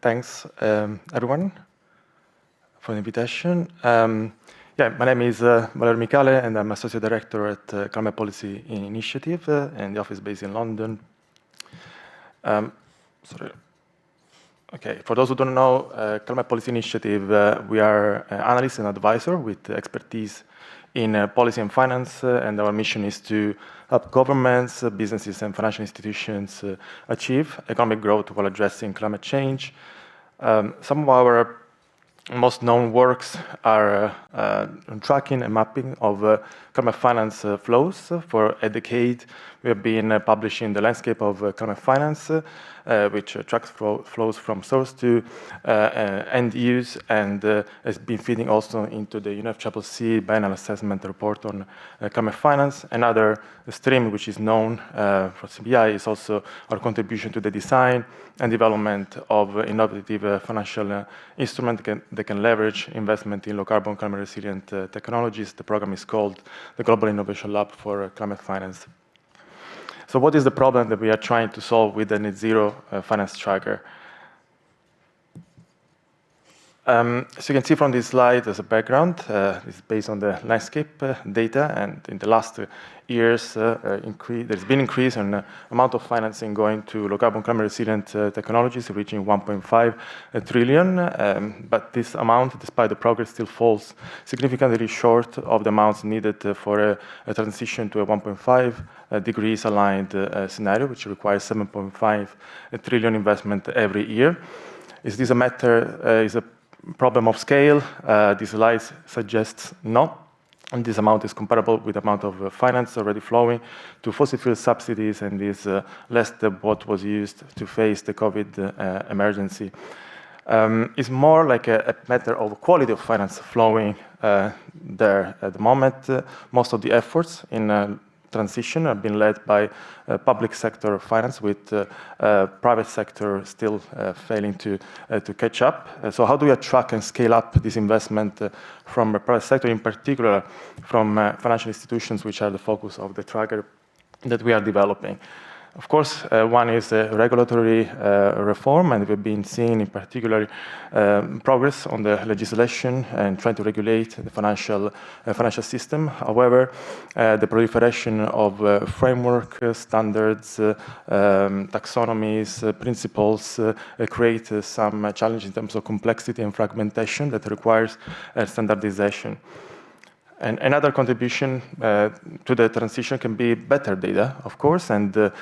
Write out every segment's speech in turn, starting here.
Thanks, everyone, for the invitation. My name is Valerio Micale, and I'm Associate Director at Climate Policy Initiative, and the office based in London. For those who don't know, Climate Policy Initiative, we are analysts and advisor with expertise in policy and finance, and our mission is to help governments, businesses, and financial institutions achieve economic growth while addressing climate change. Some of our most known works are tracking and mapping of climate finance flows. For a decade, we have been publishing the landscape of climate finance, which tracks flows from source to end use, and has been feeding also into the UNFCCC biennial assessment report on climate finance. Another stream which is known for CBI is also our contribution to the design and development of innovative financial instruments that can leverage investment in low-carbon, climate-resilient technologies. The program is called the Global Innovation Lab for Climate Finance. So what is the problem that we are trying to solve with the Net Zero Finance Tracker? As you can see from this slide as a background, it's based on the landscape data, and in the last years, there's been increase in amount of financing going to low-carbon, climate-resilient technologies, reaching 1.5 trillion. But this amount, despite the progress, still falls significantly short of the amounts needed for a transition to a 1.5 degrees aligned scenario, which requires 7.5 trillion investment every year. Is this a matter? Is a problem of scale? This slide suggests no. And this amount is comparable with the amount of finance already flowing to fossil fuel subsidies, and is less than what was used to face the COVID emergency. It's more like a matter of quality of finance flowing there at the moment. Most of the efforts in transition have been led by public sector finance, with private sector still failing to catch up. So how do we attract and scale up this investment from the private sector, in particular from financial institutions, which are the focus of the tracker that we are developing? Of course, one is regulatory reform, and we've been seeing in particular progress on the legislation and trying to regulate the financial system. However, the proliferation of framework standards, taxonomies, principles create some challenge in terms of complexity and fragmentation that requires standardization. And another contribution to the transition can be better data, of course, and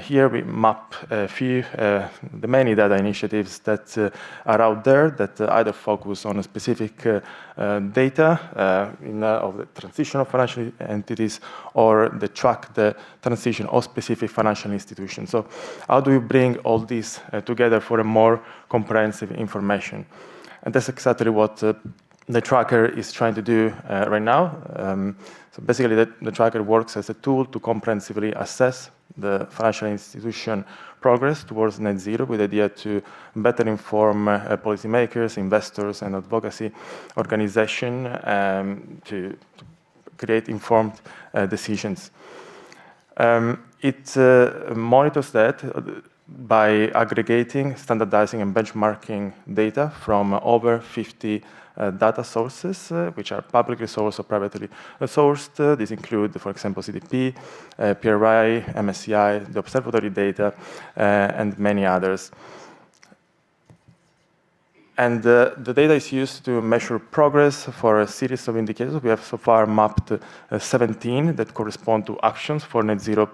here we map a few, the many data initiatives that are out there that either focus on a specific data of the transition of financial entities, or they track the transition of specific financial institutions. So how do we bring all this together for a more comprehensive information? And that's exactly what the tracker is trying to do right now. So basically, the tracker works as a tool to comprehensively assess the financial institution progress towards net zero, with the idea to better inform policymakers, investors, and advocacy organizations to create informed decisions. It monitors that by aggregating, standardizing, and benchmarking data from over 50 data sources, which are publicly sourced or privately sourced. These include, for example, CDP, PRI, MSCI, the observatory data, and many others. And the data is used to measure progress for a series of indicators. We have so far mapped 17 that correspond to actions for net zero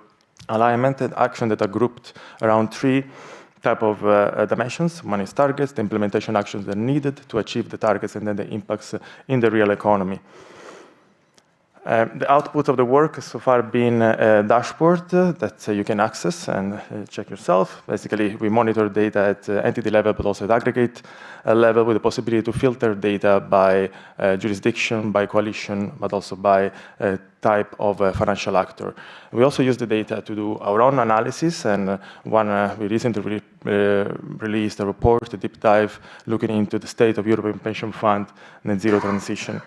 alignment, and actions that are grouped around three type of dimensions. One is targets, the implementation actions that are needed to achieve the targets, and then the impacts in the real economy. The output of the work has so far been a dashboard that you can access and check yourself. Basically, we monitor data at entity level, but also at aggregate level, with the possibility to filter data by jurisdiction, by coalition, but also by type of financial actor. We also use the data to do our own analysis, and we recently released a report, a deep dive, looking into the state of European Pension Fund net zero transition.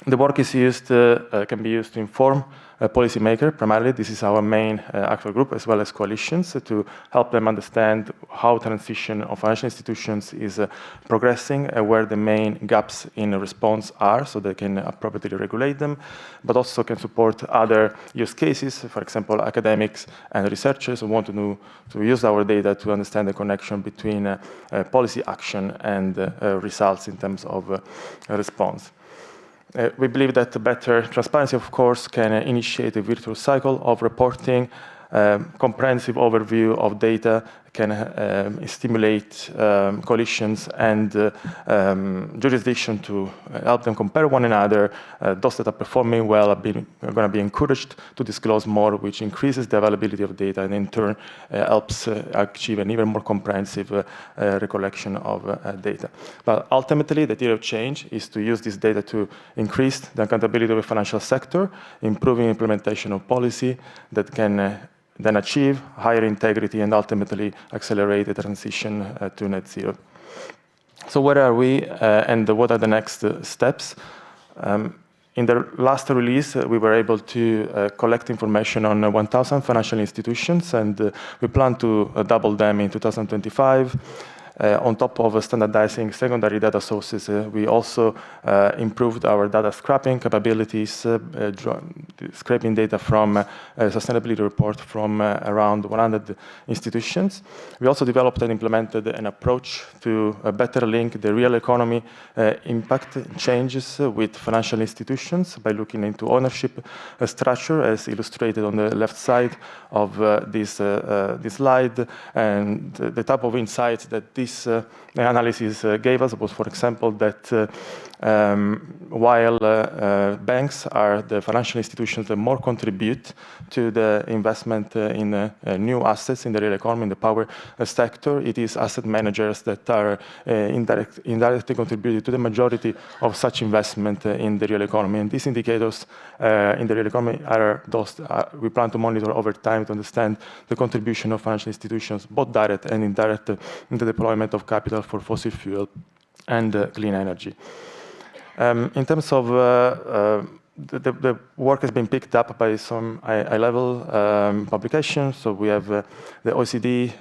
The work is used, can be used to inform policymakers. Primarily, this is our main actor group, as well as coalitions, to help them understand how transition of financial institutions is progressing, where the main gaps in response are, so they can appropriately regulate them, but also can support other use cases. For example, academics and researchers who want to use our data to understand the connection between policy action and results in terms of response. We believe that better transparency, of course, can initiate a virtuous cycle of reporting. Comprehensive overview of data can stimulate coalitions and jurisdiction to help them compare one another. Those that are performing well are going to be encouraged to disclose more, which increases the availability of data and in turn helps achieve an even more comprehensive recollection of data. But ultimately, the theory of change is to use this data to increase the accountability of the financial sector, improving implementation of policy that can then achieve higher integrity and ultimately accelerate the transition to net zero. So where are we and what are the next steps? In the last release, we were able to collect information on 1,000 financial institutions, and we plan to double them in 2025. On top of standardizing secondary data sources, we also improved our data scrapping capabilities, scraping data from a sustainability report from around 100 institutions. We also developed and implemented an approach to better link the real economy impact changes with financial institutions by looking into ownership structure, as illustrated on the left side of this slide, and the type of insights that this analysis gave us was, for example, that while banks are the financial institutions that more contribute to the investment in new assets in the real economy, in the power sector, it is asset managers that are indirectly contributing to the majority of such investment in the real economy. And these indicators in the real economy are those we plan to monitor over time to understand the contribution of financial institutions, both direct and indirect, in the deployment of capital for fossil fuel and clean energy. In terms of the work has been picked up by some high-level publications. So we have the OECD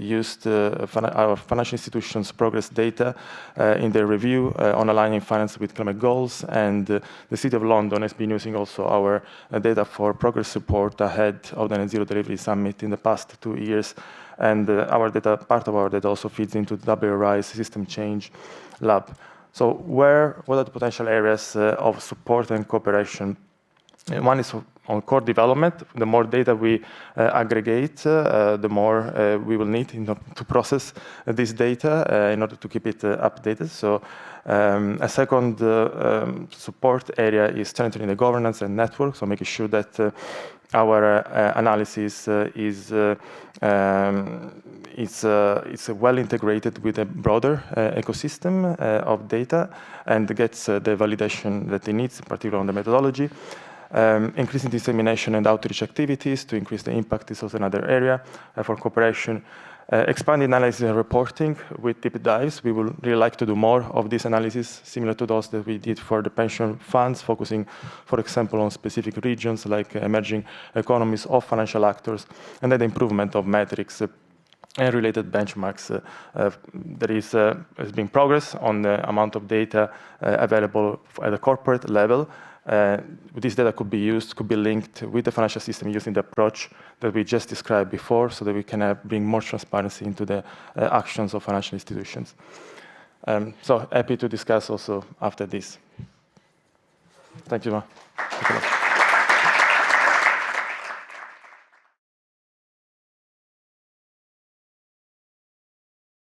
used our financial institutions' progress data in their review on aligning finance with climate goals, and the City of London has been using also our data for progress support ahead of the Net Zero Delivery Summit in the past 2 years. And our data, part of our data also feeds into the WRI's System Change Lab. So what are the potential areas of support and cooperation? One is on core development. The more data we aggregate, the more we will need to process this data in order to keep it updated. So a second support area is strengthening the governance and network, so making sure that our analysis is well integrated with a broader ecosystem of data and gets the validation that it needs, particularly on the methodology. Increasing dissemination and outreach activities to increase the impact is also another area for cooperation. Expanding analysis and reporting with deep dives. We would really like to do more of this analysis, similar to those that we did for the pension funds, focusing, for example, on specific regions like emerging economies of financial actors, and then the improvement of metrics and related benchmarks. There has been progress on the amount of data available at the corporate level. This data could be linked with the financial system using the approach that we just described before, so that we can bring more transparency into the actions of financial institutions. So happy to discuss also after this. Thank you.